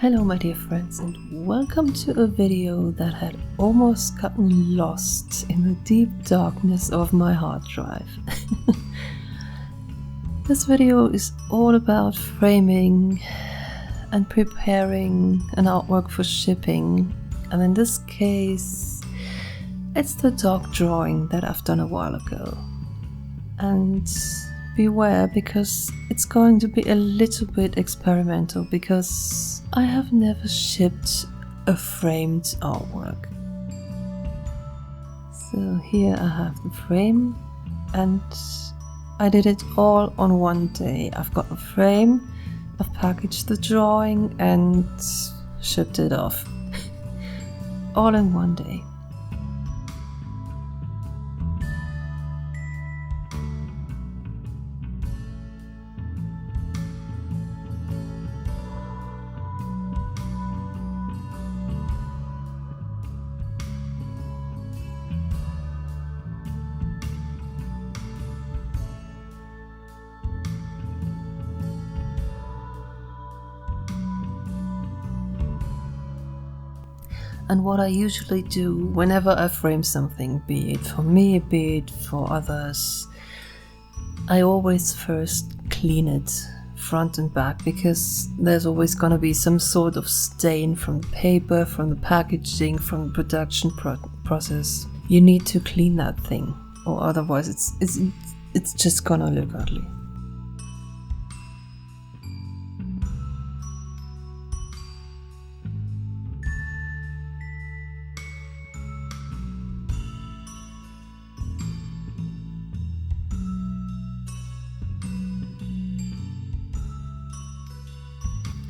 Hello my dear friends, and welcome to a video that had almost gotten lost in the deep darkness of my hard drive. This video is all about framing and preparing an artwork for shipping, and in this case it's the dog drawing that I've done a while ago. And beware, because it's going to be a little bit experimental, because I have never shipped a framed artwork. So here I have the frame, and I did it all on one day. I've got the frame, I've packaged the drawing and shipped it off. All in one day. And what I usually do whenever I frame something, be it for me, be it for others, I always first clean it front and back, because there's always going to be some sort of stain from the paper, from the packaging, from the production process. You need to clean that thing, or otherwise it's just gonna look ugly.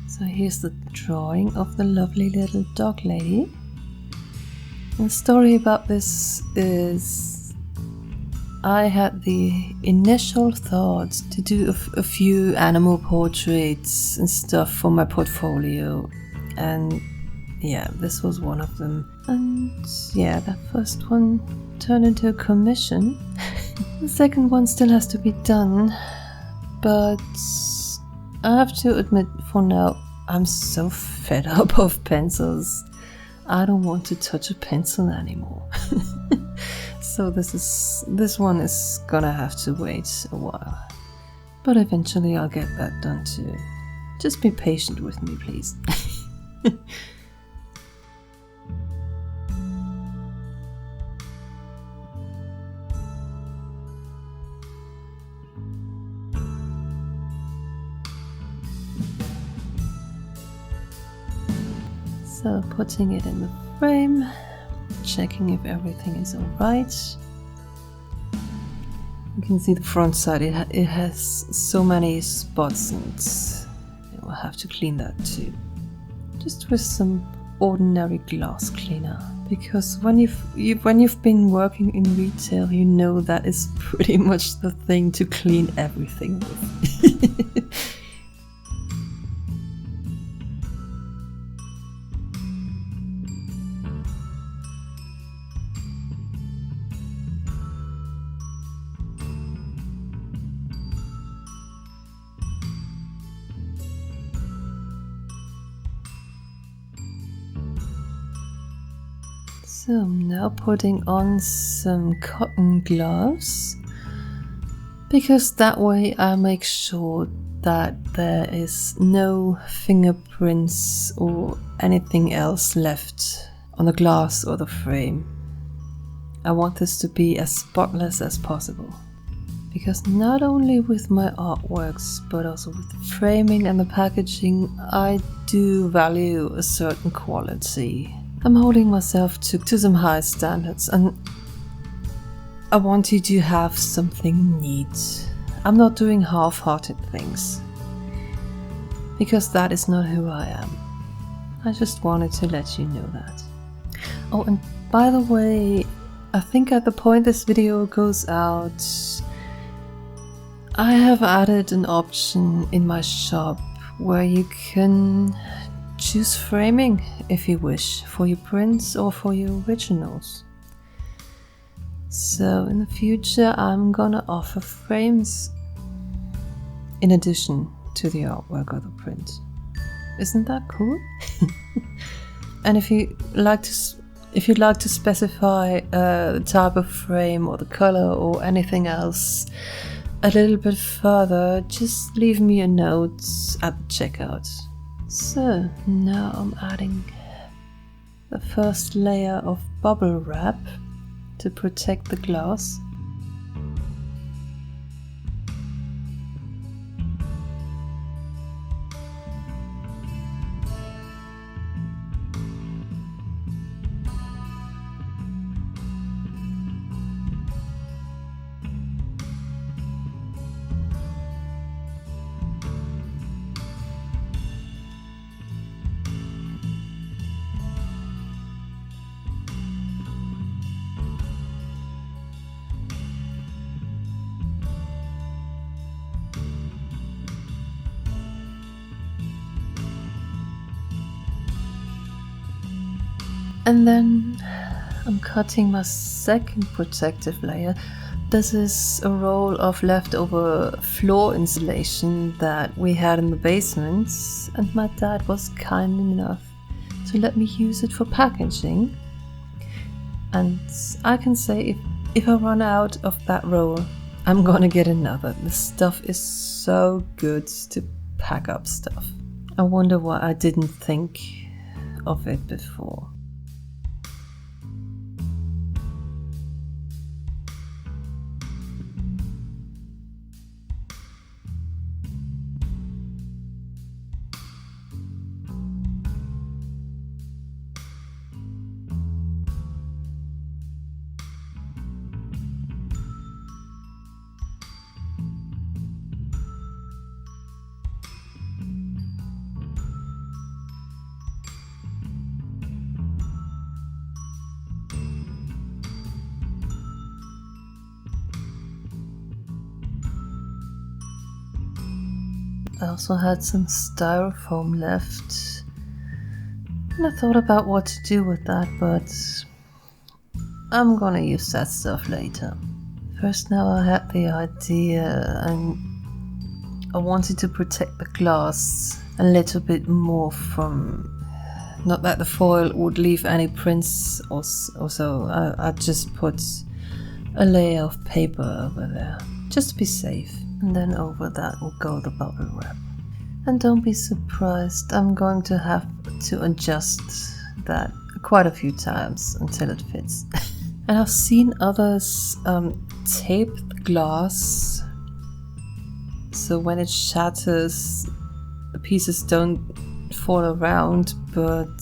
So here's the drawing of the lovely little dog lady. And the story about this is I had the initial thought to do a few animal portraits and stuff for my portfolio. And yeah, this was one of them. And yeah, that first one turned into a commission. The second one still has to be done, but I have to admit, for now, I'm so fed up of pencils. I don't want to touch a pencil anymore. So this one is gonna have to wait a while. But eventually I'll get that done too. Just be patient with me, please. So putting it in the frame, checking if everything is alright. You can see the front side, it has so many spots, and we'll have to clean that too. Just with some ordinary glass cleaner, because when you've been working in retail, you know that is pretty much the thing to clean everything with. So I'm now putting on some cotton gloves, because that way I make sure that there is no fingerprints or anything else left on the glass or the frame. I want this to be as spotless as possible, because not only with my artworks but also with the framing and the packaging, I do value a certain quality. I'm holding myself to some high standards, and I want you to have something neat. I'm not doing half-hearted things, because that is not who I am. I just wanted to let you know that. Oh, and by the way, I think at the point this video goes out, I have added an option in my shop where you can choose framing if you wish, for your prints or for your originals. So in the future I'm gonna offer frames in addition to the artwork or the print. Isn't that cool? And if you'd like to specify the type of frame or the color or anything else a little bit further, just leave me a note at the checkout. So now I'm adding the first layer of bubble wrap to protect the glass. And then I'm cutting my second protective layer. This is a roll of leftover floor insulation that we had in the basement, and my dad was kind enough to let me use it for packaging. And I can say if I run out of that roll, I'm gonna get another. This stuff is so good to pack up stuff. I wonder why I didn't think of it before. I also had some styrofoam left, and I thought about what to do with that, but I'm gonna use that stuff later. First, now I had the idea, and I wanted to protect the glass a little bit more from, not that the foil would leave any prints or so. I just put a layer of paper over there, just to be safe. And then over that will go the bubble wrap. And don't be surprised, I'm going to have to adjust that quite a few times until it fits. And I've seen others tape the glass so when it shatters, the pieces don't fall around, but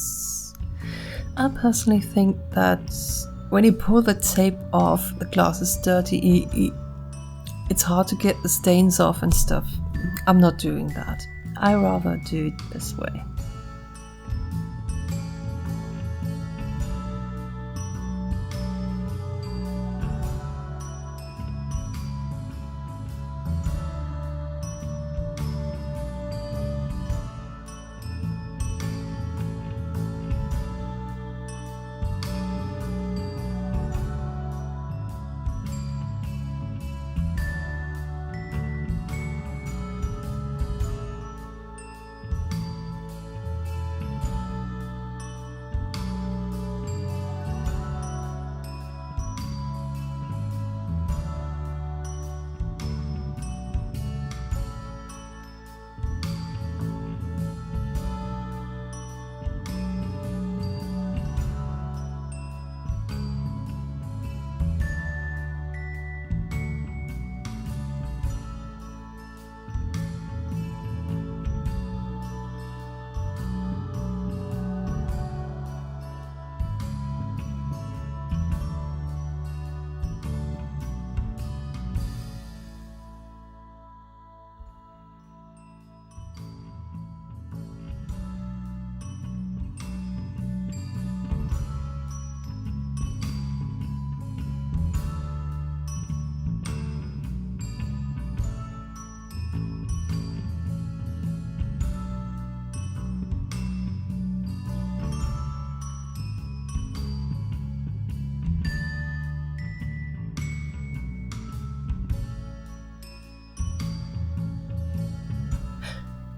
I personally think that when you pull the tape off, the glass is dirty. It's hard to get the stains off and stuff. I'm not doing that. I rather do it this way.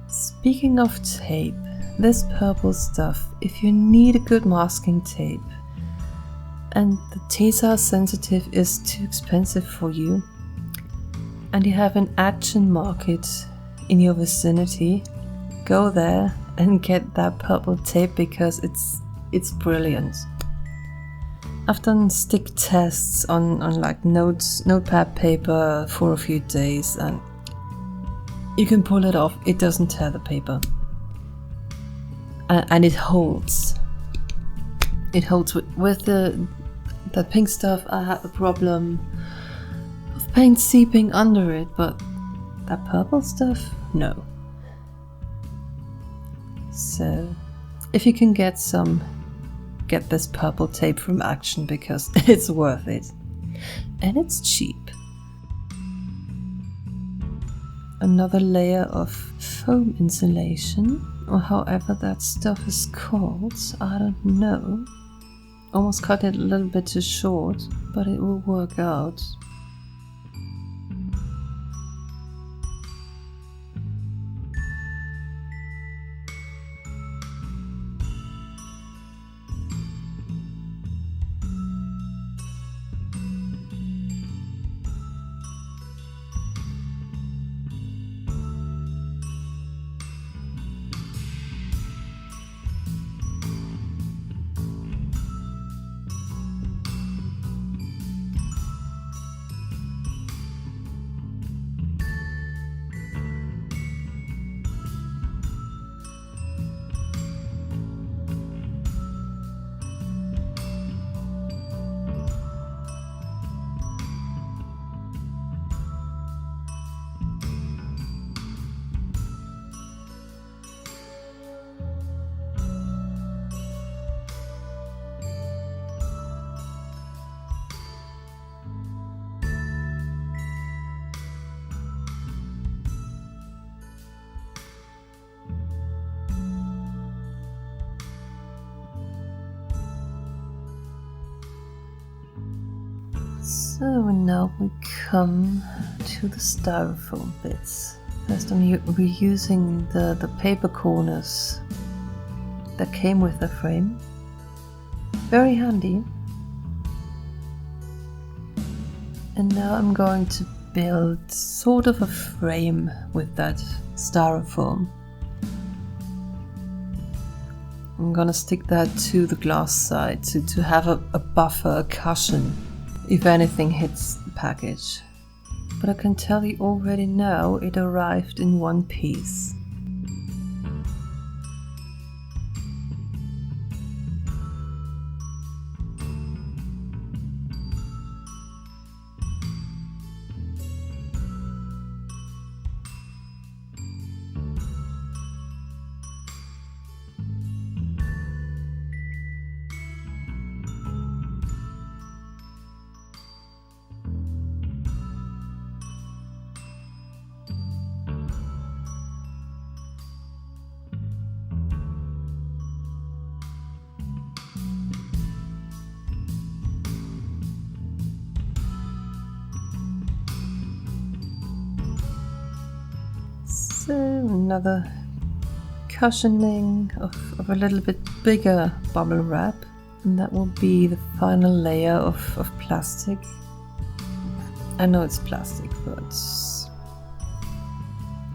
Speaking of tape, this purple stuff, if you need a good masking tape and the tensile sensitive is too expensive for you and you have an Action market in your vicinity, go there and get that purple tape because it's brilliant. I've done stick tests on like notepad paper for a few days and you can pull it off, it doesn't tear the paper. And it holds. It holds. With the pink stuff I had the problem of paint seeping under it, but that purple stuff, no. So if you can get this purple tape from Action because it's worth it. And it's cheap. Another layer of foam insulation, or however that stuff is called, I don't know. Almost cut it a little bit too short, but it will work out. So now we come to the styrofoam bits. First we're using the paper corners that came with the frame. Very handy. And now I'm going to build sort of a frame with that styrofoam. I'm gonna stick that to the glass side to have a buffer, a cushion, if anything hits the package. But I can tell you already now it arrived in one piece. So another cushioning of a little bit bigger bubble wrap, and that will be the final layer of plastic. I know it's plastic, but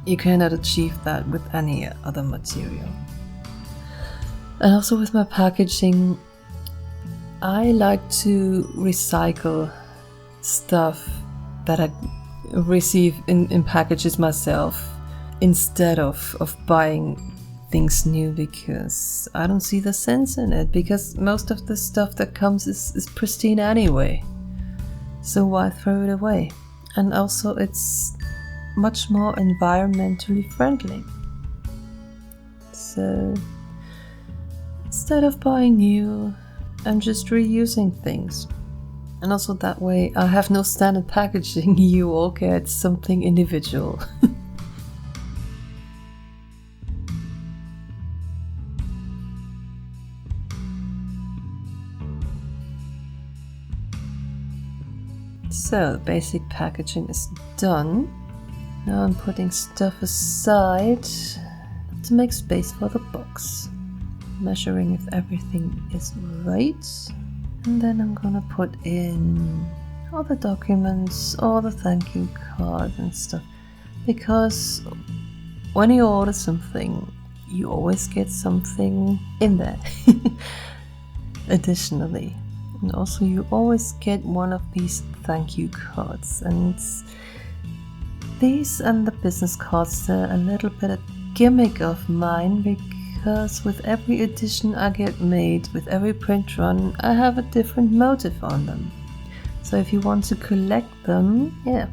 you cannot achieve that with any other material. And also with my packaging, I like to recycle stuff that I receive in packages myself, instead of buying things new, because I don't see the sense in it, because most of the stuff that comes is pristine anyway. So why throw it away? And also it's much more environmentally friendly. So instead of buying new, I'm just reusing things. And also that way I have no standard packaging, you all get something individual. So the basic packaging is done. Now I'm putting stuff aside to make space for the box. Measuring if everything is right. And then I'm gonna put in all the documents, all the thank you cards and stuff. Because when you order something, you always get something in there. Additionally. And also you always get one of these thank you cards. And these and the business cards, they're a little bit a gimmick of mine, because with every edition I get made, with every print run, I have a different motive on them. So if you want to collect them, yeah.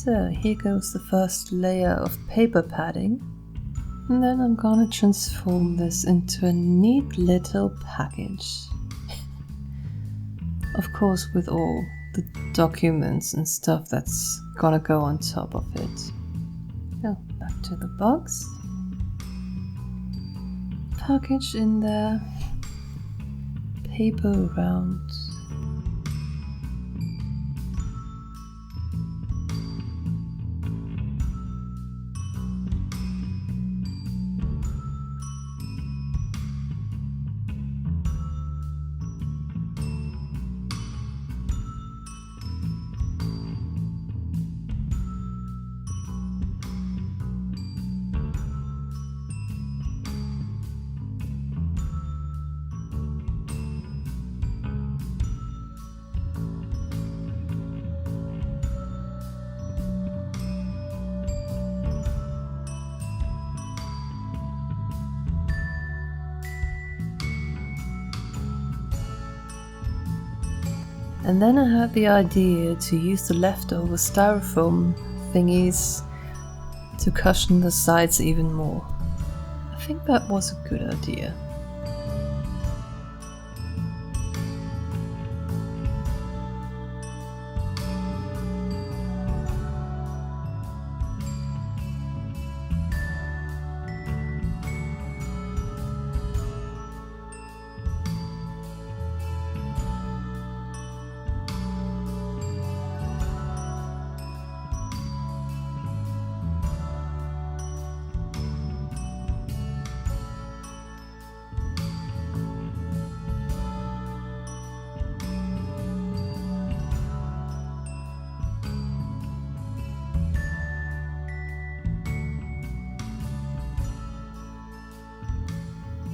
So here goes the first layer of paper padding, and then I'm gonna transform this into a neat little package. Of course, with all the documents and stuff that's gonna go on top of it. Oh, back to the box. Package in there. Paper around. And then I had the idea to use the leftover styrofoam thingies to cushion the sides even more. I think that was a good idea.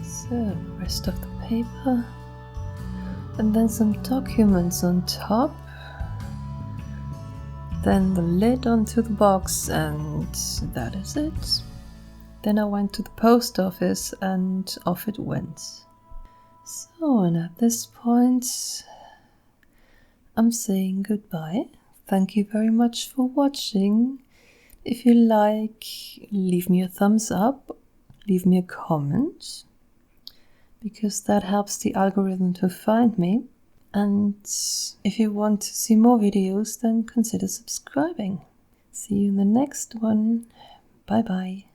So, rest of the paper, and then some documents on top, then the lid onto the box, and that is it. Then I went to the post office and off it went. So, and at this point I'm saying goodbye. Thank you very much for watching. If you like, leave me a thumbs up, leave me a comment, because that helps the algorithm to find me. And if you want to see more videos, then consider subscribing. See you in the next one. Bye bye.